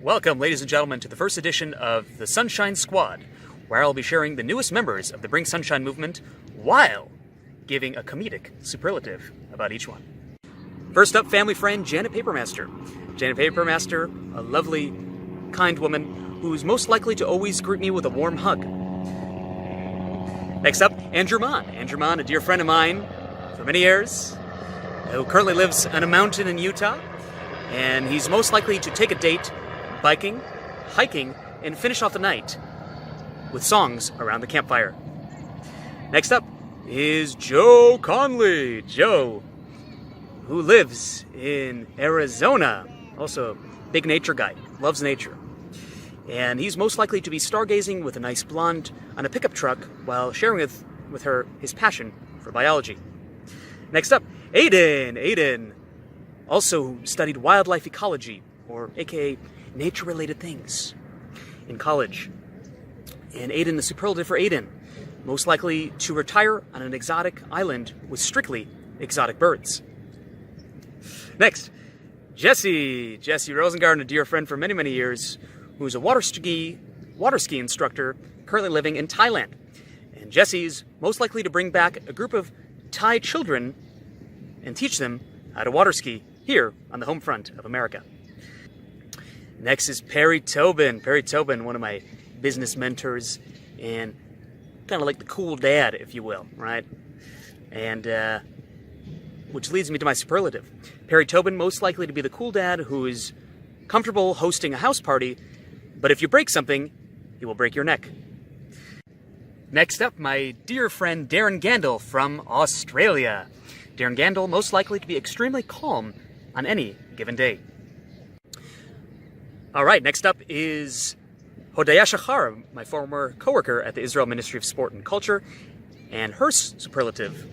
Welcome, ladies and gentlemen, to the first edition of the Sunshine Squad, where I'll be sharing the newest members of the Bring Sunshine movement while giving a comedic superlative about each one. First up, family friend Janet Papermaster. Janet Papermaster, a lovely, kind woman who's most likely to always greet me with a warm hug. Next up, Andrew Mon. Andrew Mon, a dear friend of mine for many years, who currently lives on a mountain in Utah, and he's most likely to take a date biking, hiking, and finish off the night with songs around the campfire. Next up is Joe Connelly. Joe, who lives in Arizona, also a big nature guy, loves nature. And he's most likely to be stargazing with a nice blonde on a pickup truck while sharing with her his passion for biology. Next up, Aiden. Aiden also studied wildlife ecology, or aka nature-related things, in college. And Aiden, the superlative for Aiden, most likely to retire on an exotic island with strictly exotic birds. Next, Jesse. Jesse Rosengarten, a dear friend for many, many years, who's a water ski instructor currently living in Thailand. And Jesse's most likely to bring back a group of Thai children and teach them how to water ski here on the home front of America. Next is Perry Tobin. Perry Tobin, one of my business mentors, and kind of like the cool dad, if you will, right? And which leads me to my superlative. Perry Tobin, most likely to be the cool dad who is comfortable hosting a house party, but if you break something, he will break your neck. Next up, my dear friend Darren Gandel from Australia. Darren Gandel, most likely to be extremely calm on any given day. All right, next up is Hodaya Shachar, my former coworker at the Israel Ministry of Sport and Culture, and her superlative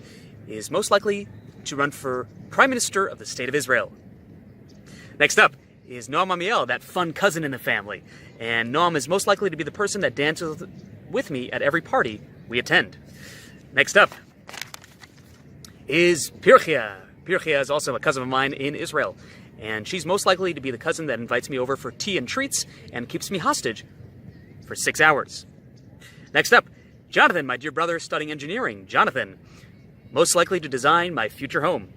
is most likely to run for Prime Minister of the State of Israel. Next up is Noam Amiel, that fun cousin in the family, and Noam is most likely to be the person that dances with me at every party we attend. Next up is Pirchia. Pirchia is also a cousin of mine in Israel, and she's most likely to be the cousin that invites me over for tea and treats and keeps me hostage for 6 hours. Next up, Jonathan, my dear brother studying engineering. Jonathan, most likely to design my future home.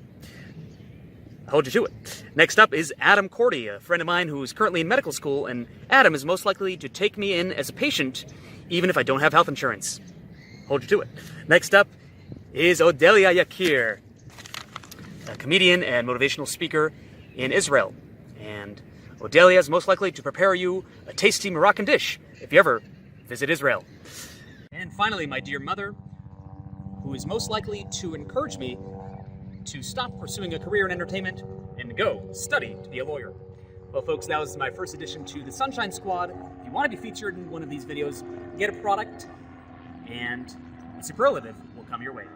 I'll hold you to it. Next up is Adam Cordy, a friend of mine who is currently in medical school, and Adam is most likely to take me in as a patient even if I don't have health insurance. Hold you to it. Next up is Odelia Yakir, a comedian and motivational speaker in Israel. And Odelia is most likely to prepare you a tasty Moroccan dish if you ever visit Israel. And finally, my dear mother, who is most likely to encourage me to stop pursuing a career in entertainment and go study to be a lawyer. Well, folks, that was my first addition to the Sunshine Squad. If you want to be featured in one of these videos, get a product, and a superlative will come your way.